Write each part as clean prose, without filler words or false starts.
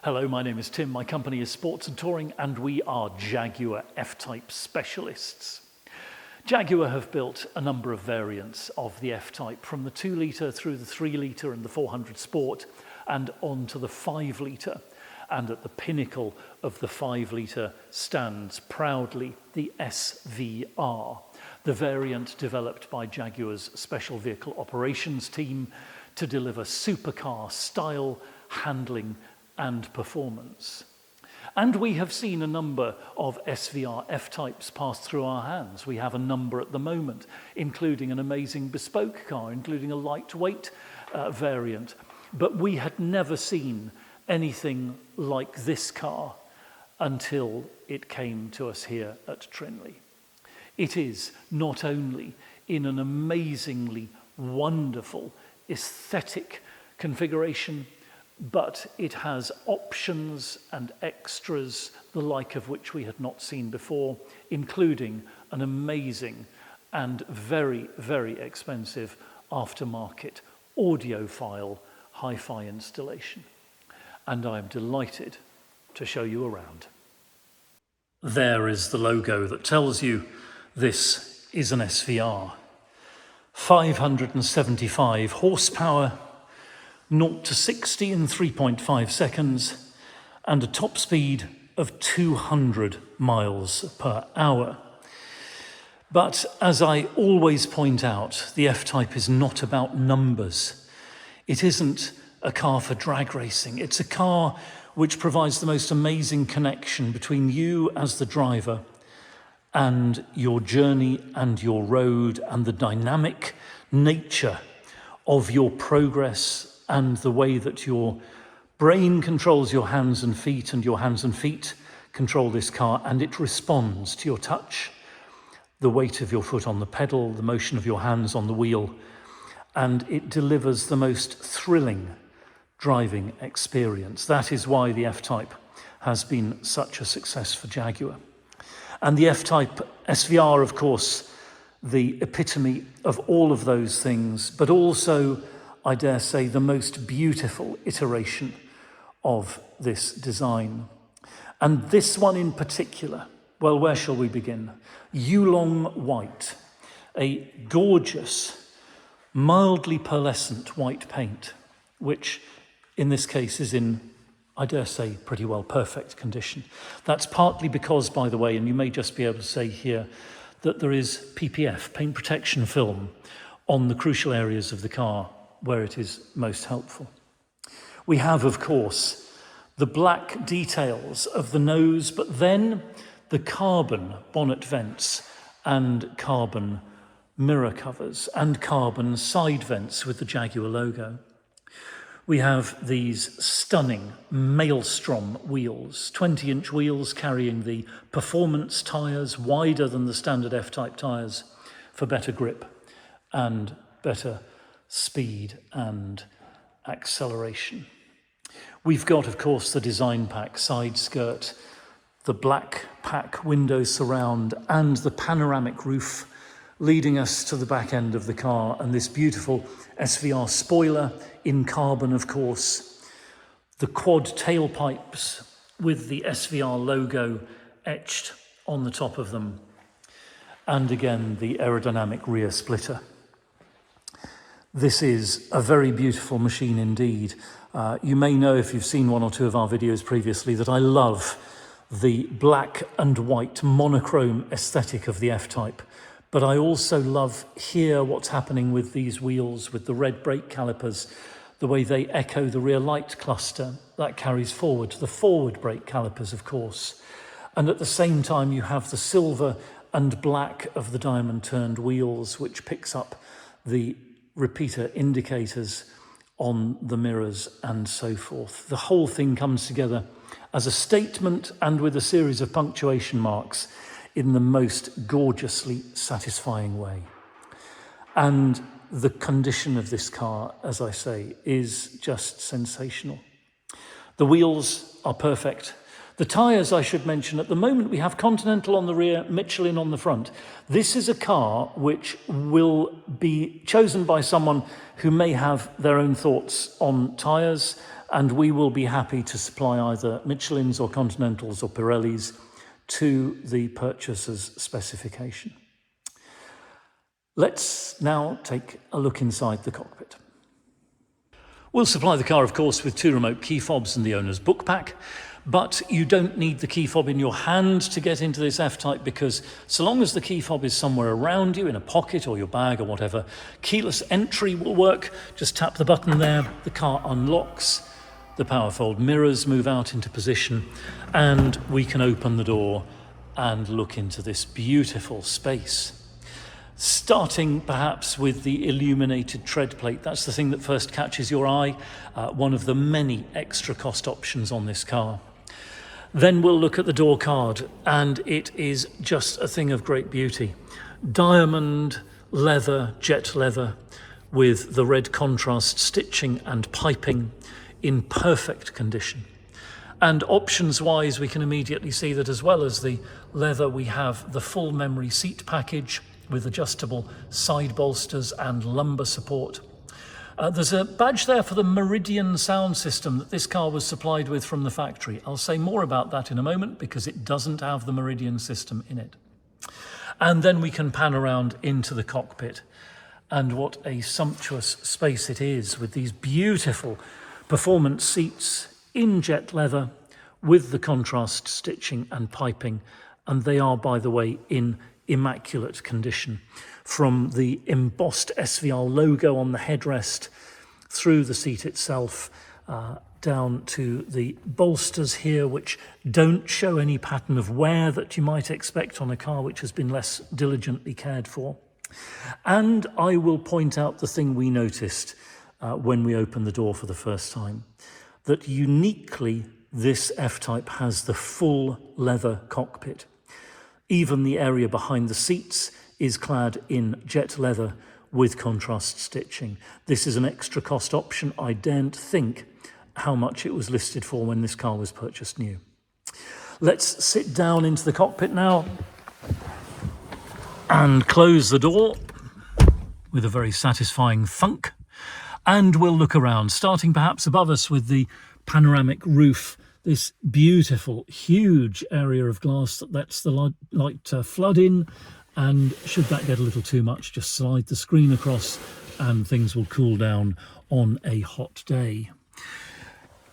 Hello, my name is Tim. My company is Sports and Touring, and we are Jaguar F-Type specialists. Jaguar have built a number of variants of the F-Type, from the 2 litre through the 3 litre and the 400 Sport, and on to the 5 litre. And at the pinnacle of the 5 litre stands proudly the SVR, the variant developed by Jaguar's Special Vehicle Operations team to deliver supercar style, handling and performance. And we have seen a number of SVR F-Types pass through our hands. We have a number at the moment, including an amazing bespoke car, including a lightweight variant. But we had never seen anything like this car until it came to us here at Trinley. It is not only in an amazingly wonderful aesthetic configuration, but it has options and extras, the like of which we had not seen before, including an amazing and very, very expensive aftermarket audiophile hi-fi installation. And I'm delighted to show you around. There is the logo that tells you this is an SVR. 575 horsepower, 0 to 60 in 3.5 seconds, and a top speed of 200 miles per hour. But as I always point out, the F-Type is not about numbers. It isn't a car for drag racing. It's a car which provides the most amazing connection between you as the driver and your journey and your road and the dynamic nature of your progress and the way that your brain controls your hands and feet, and your hands and feet control this car, and it responds to your touch, the weight of your foot on the pedal, the motion of your hands on the wheel, and it delivers the most thrilling driving experience. That is why the F-Type has been such a success for Jaguar. And the F-Type SVR, of course, the epitome of all of those things, but also, I dare say, the most beautiful iteration of this design. And this one in particular, well, where shall we begin? Yulong white, a gorgeous, mildly pearlescent white paint, which in this case is in, I dare say, pretty well perfect condition. That's partly because, by the way, and you may just be able to say here, that there is PPF, paint protection film, on the crucial areas of the car where it is most helpful. We have, of course, the black details of the nose, but then the carbon bonnet vents and carbon mirror covers and carbon side vents with the Jaguar logo. We have these stunning Maelstrom wheels, 20-inch wheels carrying the performance tyres, wider than the standard F-Type tyres, for better grip and better speed and acceleration. We've got, of course, the design pack side skirt, the black pack window surround, and the panoramic roof, leading us to the back end of the car, and this beautiful SVR spoiler in carbon, of course, the quad tailpipes with the SVR logo etched on the top of them, and again the aerodynamic rear splitter. This is a very beautiful machine indeed. You may know, if you've seen one or two of our videos previously, that I love the black and white monochrome aesthetic of the F-Type. But I also love here what's happening with these wheels, with the red brake calipers, the way they echo the rear light cluster that carries forward, the forward brake calipers, of course. And at the same time, you have the silver and black of the diamond turned wheels, which picks up the repeater indicators on the mirrors and so forth. The whole thing comes together as a statement and with a series of punctuation marks in the most gorgeously satisfying way. And the condition of this car, as I say, is just sensational. The wheels are perfect. The tyres, I should mention, at the moment we have Continental on the rear, Michelin on the front. This is a car which will be chosen by someone who may have their own thoughts on tyres, and we will be happy to supply either Michelin's or Continental's or Pirelli's to the purchaser's specification. Let's now take a look inside the cockpit. We'll supply the car, of course, with 2 remote key fobs and the owner's book pack, but you don't need the key fob in your hand to get into this F-Type, because so long as the key fob is somewhere around you, in a pocket or your bag or whatever, keyless entry will work. Just tap the button there, the car unlocks, the power fold mirrors move out into position, and we can open the door and look into this beautiful space. Starting perhaps with the illuminated tread plate. That's the thing that first catches your eye, one of the many extra cost options on this car. Then we'll look at the door card, and it is just a thing of great beauty. Diamond leather, jet leather, with the red contrast stitching and piping in perfect condition. And options-wise, we can immediately see that as well as the leather, we have the full memory seat package with adjustable side bolsters and lumbar support. There's a badge there for the Meridian sound system that this car was supplied with from the factory. I'll say more about that in a moment because it doesn't have the Meridian system in it. And then we can pan around into the cockpit. And what a sumptuous space it is, with these beautiful performance seats in jet leather with the contrast stitching and piping. And they are, by the way, in immaculate condition, from the embossed SVR logo on the headrest through the seat itself, down to the bolsters here, which don't show any pattern of wear that you might expect on a car which has been less diligently cared for. And I will point out the thing we noticed when we opened the door for the first time, that uniquely this F-Type has the full leather cockpit. Even the area behind the seats is clad in jet leather with contrast stitching. This is an extra cost option. I daren't think how much it was listed for when this car was purchased new. Let's sit down into the cockpit now and close the door with a very satisfying thunk. And we'll look around, starting perhaps above us with the panoramic roof. This beautiful, huge area of glass that lets the light flood in, and should that get a little too much, just slide the screen across and things will cool down on a hot day.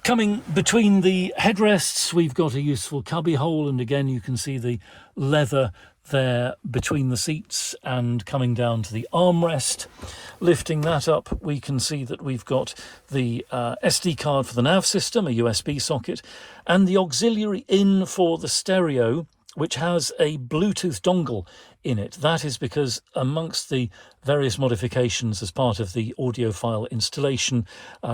Coming between the headrests, we've got a useful cubby hole, and again you can see the leather there between the seats and coming down to the armrest. Lifting that up, we can see that we've got the SD card for the nav system, a USB socket, and the auxiliary in for the stereo, which has a Bluetooth dongle in it. That is because amongst the various modifications as part of the audiophile installation,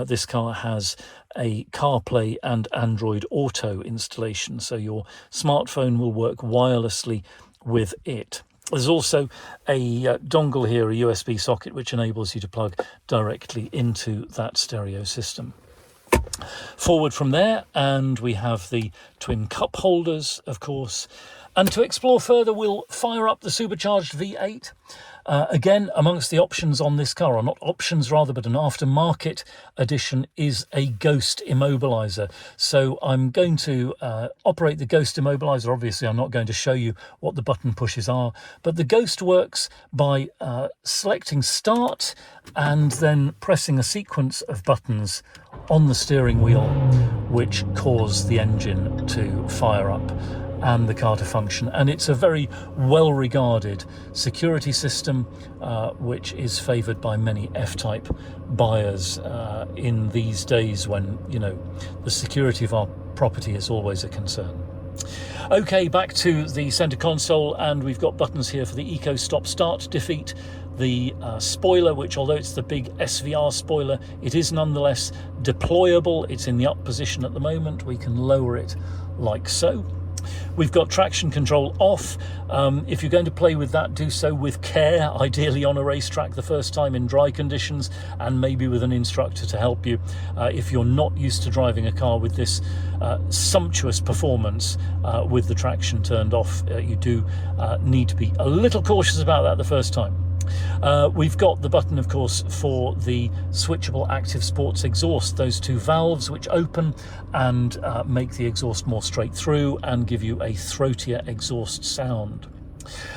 this car has a CarPlay and Android Auto installation, so your smartphone will work wirelessly with it. There's also a dongle here, a USB socket, which enables you to plug directly into that stereo system. Forward from there, and we have the twin cup holders, of course. And to explore further, we'll fire up the supercharged V8. Again, amongst the options on this car, or not options rather, but an aftermarket edition, is a Ghost immobilizer. So I'm going to operate the Ghost immobilizer. Obviously, I'm not going to show you what the button pushes are, but the Ghost works by selecting start and then pressing a sequence of buttons on the steering wheel, which cause the engine to fire up and the car to function. And it's a very well-regarded security system, which is favoured by many F-Type buyers in these days when, you know, the security of our property is always a concern. Okay, back to the centre console, and we've got buttons here for the Eco Stop Start Defeat, the spoiler, which although it's the big SVR spoiler, it is nonetheless deployable. It's in the up position at the moment. We can lower it like so. We've got traction control off. If you're going to play with that, do so with care, ideally on a racetrack the first time in dry conditions, and maybe with an instructor to help you. If you're not used to driving a car with this sumptuous performance with the traction turned off, you do need to be a little cautious about that the first time. We've got the button, of course, for the switchable active sports exhaust, those two valves which open and make the exhaust more straight through and give you a throatier exhaust sound.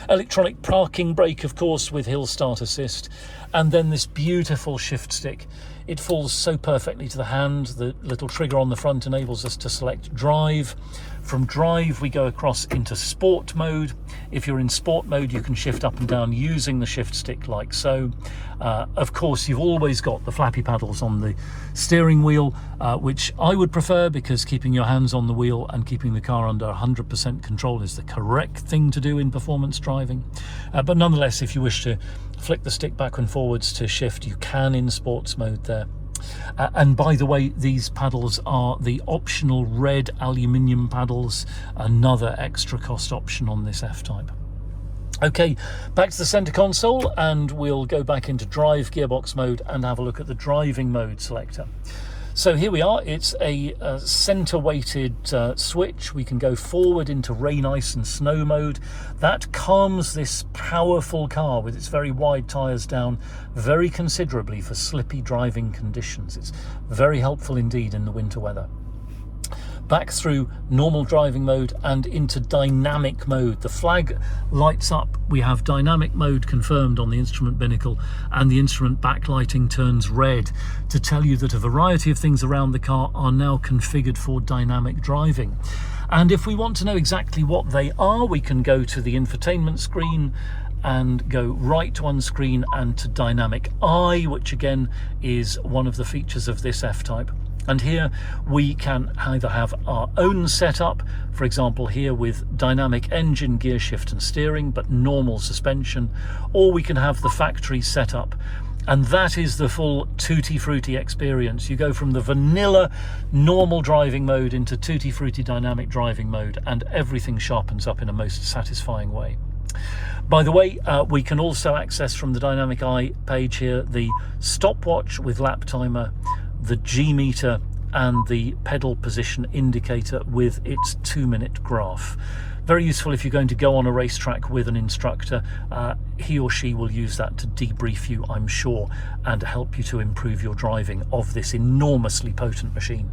Electronic parking brake, of course, with hill start assist, and then this beautiful shift stick. It falls so perfectly to the hand. The little trigger on the front enables us to select drive. From drive we go across into sport mode. If you're in sport mode, you can shift up and down using the shift stick like so. Of course, you've always got the flappy paddles on the steering wheel, which I would prefer, because keeping your hands on the wheel and keeping the car under 100% control is the correct thing to do in performance driving. But nonetheless, if you wish to flick the stick back and forwards to shift, you can in sports mode there. And by the way, these paddles are the optional red aluminium paddles, another extra cost option on this F-Type. Okay, back to the center console, and we'll go back into drive gearbox mode and have a look at the driving mode selector. So here we are. It's a center weighted switch. We can go forward into rain, ice and snow mode. That calms this powerful car with its very wide tyres down very considerably for slippy driving conditions. It's very helpful indeed in the winter weather. Back through normal driving mode and into dynamic mode. The flag lights up. We have dynamic mode confirmed on the instrument binnacle, and the instrument backlighting turns red to tell you that a variety of things around the car are now configured for dynamic driving. And if we want to know exactly what they are, we can go to the infotainment screen and go right one screen and to dynamic eye, which again is one of the features of this F-Type. And here we can either have our own setup, for example here with dynamic engine, gear shift and steering, but normal suspension, or we can have the factory setup. And that is the full tutti frutti experience. You go from the vanilla normal driving mode into tutti frutti dynamic driving mode, and everything sharpens up in a most satisfying way. By the way, we can also access from the dynamic eye page here the stopwatch with lap timer, the G meter and the pedal position indicator with its 2-minute graph. Very useful if you're going to go on a racetrack with an instructor. He or she will use that to debrief you, I'm sure, and help you to improve your driving of this enormously potent machine.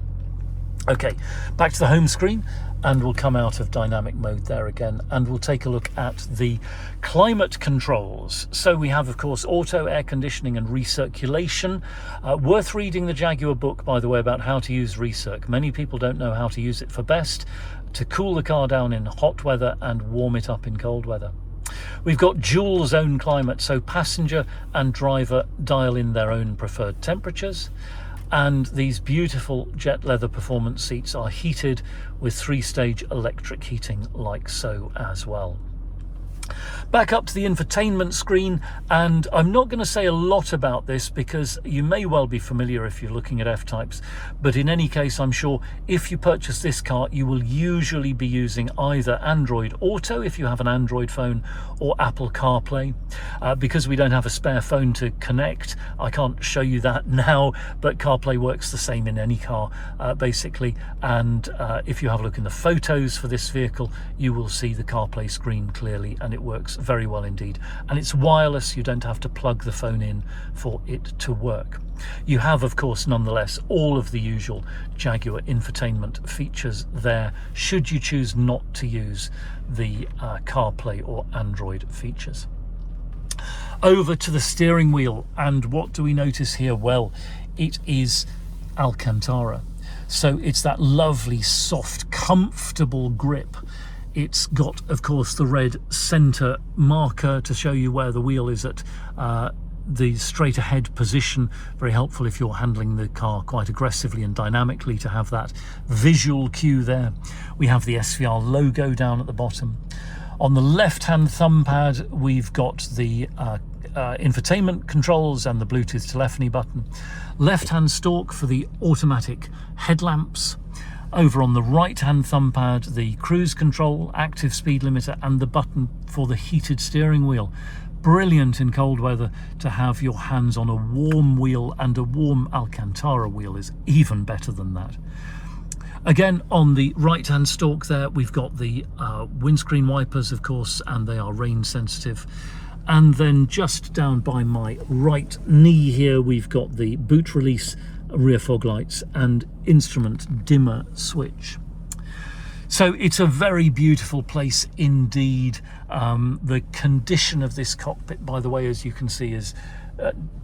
Okay, back to the home screen, and we'll come out of dynamic mode there again, and we'll take a look at the climate controls. So we have, of course, auto, air conditioning and recirculation. Worth reading the Jaguar book, by the way, about how to use recirc. Many people don't know how to use it for best, to cool the car down in hot weather and warm it up in cold weather. We've got dual zone climate, so passenger and driver dial in their own preferred temperatures. And these beautiful jet leather performance seats are heated with 3-stage electric heating like so as well. Back up to the infotainment screen, and I'm not going to say a lot about this because you may well be familiar if you're looking at F-Types, but in any case I'm sure if you purchase this car you will usually be using either Android Auto if you have an Android phone, or Apple CarPlay. Because we don't have a spare phone to connect, I can't show you that now, but CarPlay works the same in any car basically, and if you have a look in the photos for this vehicle you will see the CarPlay screen clearly, and it works very well indeed, and it's wireless. You don't have to plug the phone in for it to work. You have, of course, nonetheless all of the usual Jaguar infotainment features there, should you choose not to use the CarPlay or Android features. Over to the steering wheel, and what do we notice here? Well, it is Alcantara, so it's that lovely, soft, comfortable grip. It's got, of course, the red center marker to show you where the wheel is at the straight ahead position. Very helpful if you're handling the car quite aggressively and dynamically to have that visual cue there. We have the SVR logo down at the bottom. On the left-hand thumb pad, we've got the infotainment controls and the Bluetooth telephony button. Left-hand stalk for the automatic headlamps. Over on the right-hand thumb pad, the cruise control, active speed limiter, and the button for the heated steering wheel. Brilliant in cold weather to have your hands on a warm wheel, and a warm Alcantara wheel is even better than that. Again, on the right-hand stalk there, we've got the windscreen wipers, of course, and they are rain sensitive. And then just down by my right knee here, we've got the boot release, rear fog lights and instrument dimmer switch. So it's a very beautiful place indeed. The condition of this cockpit, by the way, as you can see, is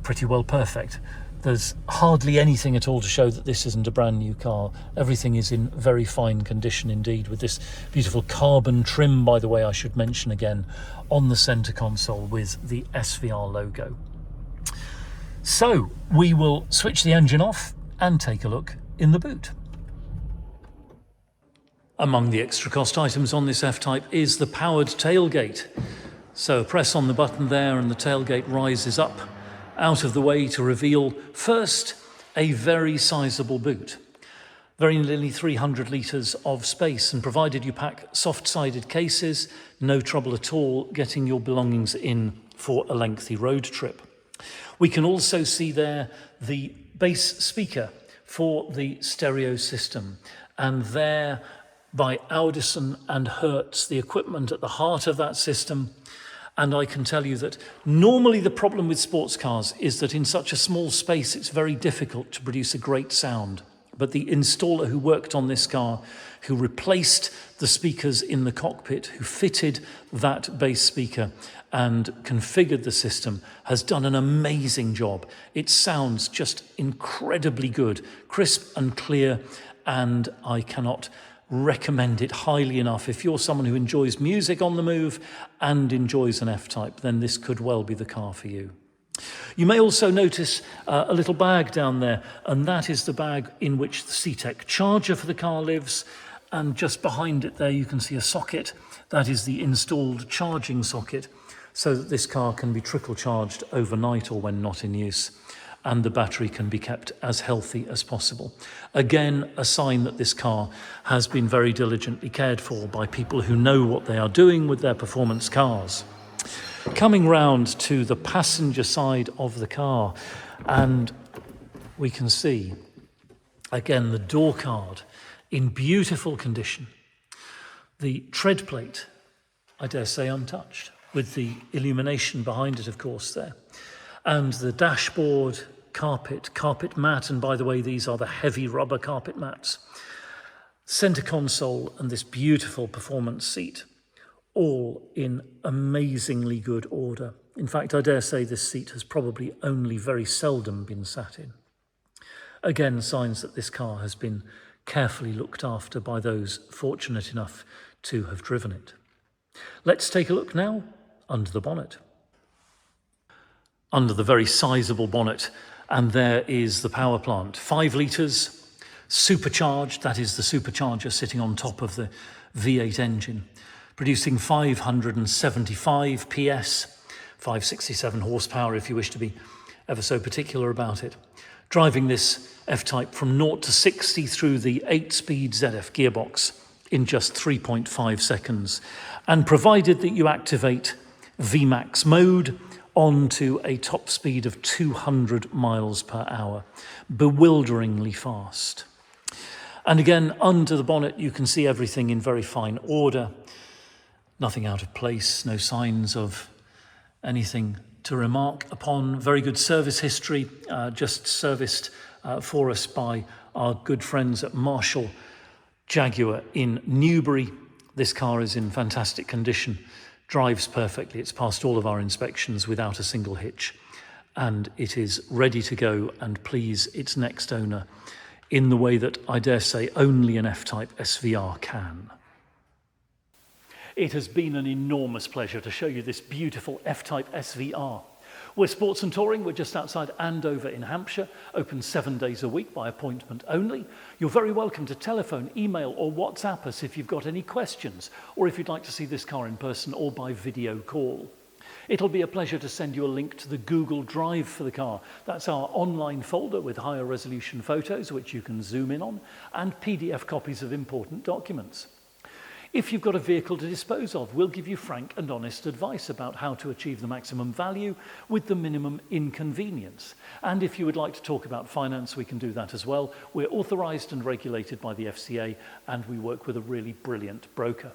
pretty well perfect. There's hardly anything at all to show that this isn't a brand new car. Everything is in very fine condition indeed, with this beautiful carbon trim, by the way, I should mention again, on the center console with the SVR logo. So we will switch the engine off and take a look in the boot. Among the extra cost items on this F-Type is the powered tailgate. So press on the button there and the tailgate rises up out of the way to reveal first a very sizable boot. Very nearly 300 litres of space, and provided you pack soft-sided cases, no trouble at all getting your belongings in for a lengthy road trip. We can also see there the bass speaker for the stereo system, and there by Audison and Hertz, the equipment at the heart of that system. And I can tell you that normally the problem with sports cars is that in such a small space it's very difficult to produce a great sound. But the installer who worked on this car, who replaced the speakers in the cockpit, who fitted that bass speaker and configured the system, has done an amazing job. It sounds just incredibly good, crisp and clear, and I cannot recommend it highly enough. If you're someone who enjoys music on the move and enjoys an F-Type, then this could well be the car for you. You may also notice a little bag down there, and that is the bag in which the C-Tech charger for the car lives, and just behind it there you can see a socket. That is the installed charging socket, so that this car can be trickle charged overnight or when not in use, and the battery can be kept as healthy as possible. Again, a sign that this car has been very diligently cared for by people who know what they are doing with their performance cars. Coming round to the passenger side of the car, and we can see, again, the door card in beautiful condition. The tread plate, I dare say, untouched, with the illumination behind it, of course, there. And the dashboard, carpet mat, and by the way, these are the heavy rubber carpet mats. Center console and this beautiful performance seat, all in amazingly good order. In fact, I dare say this seat has probably only very seldom been sat in. Again, signs that this car has been carefully looked after by those fortunate enough to have driven it. Let's take a look now under the bonnet. Under the very sizable bonnet, and there is the power plant. 5 litres, supercharged, that is the supercharger sitting on top of the V8 engine, producing 575 PS, 567 horsepower if you wish to be ever so particular about it. Driving this F-Type from 0 to 60 through the 8-speed ZF gearbox in just 3.5 seconds. And provided that you activate VMAX mode, onto a top speed of 200 miles per hour, bewilderingly fast. And again, under the bonnet, you can see everything in very fine order, nothing out of place, no signs of anything to remark upon. Very good service history, just serviced for us by our good friends at Marshall Jaguar in Newbury. This car is in fantastic condition. Drives perfectly. It's passed all of our inspections without a single hitch, and it is ready to go and please its next owner in the way that I dare say only an F-Type SVR can. It has been an enormous pleasure to show you this beautiful F-Type SVR. We're Sports and Touring. We're just outside Andover in Hampshire, open 7 days a week by appointment only. You're very welcome to telephone, email or WhatsApp us if you've got any questions, or if you'd like to see this car in person or by video call. It'll be a pleasure to send you a link to the Google Drive for the car. That's our online folder with higher resolution photos, which you can zoom in on, and PDF copies of important documents. If you've got a vehicle to dispose of, we'll give you frank and honest advice about how to achieve the maximum value with the minimum inconvenience. And if you would like to talk about finance, we can do that as well. We're authorised and regulated by the FCA, and we work with a really brilliant broker.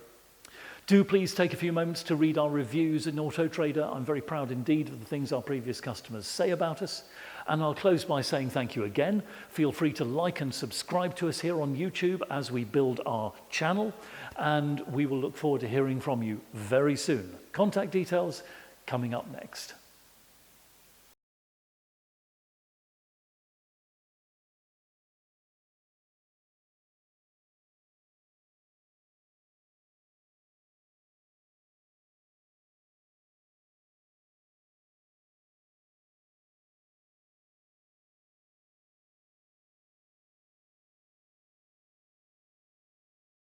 Do please take a few moments to read our reviews in Auto Trader. I'm very proud indeed of the things our previous customers say about us. And I'll close by saying thank you again. Feel free to like and subscribe to us here on YouTube as we build our channel. And we will look forward to hearing from you very soon. Contact details coming up next.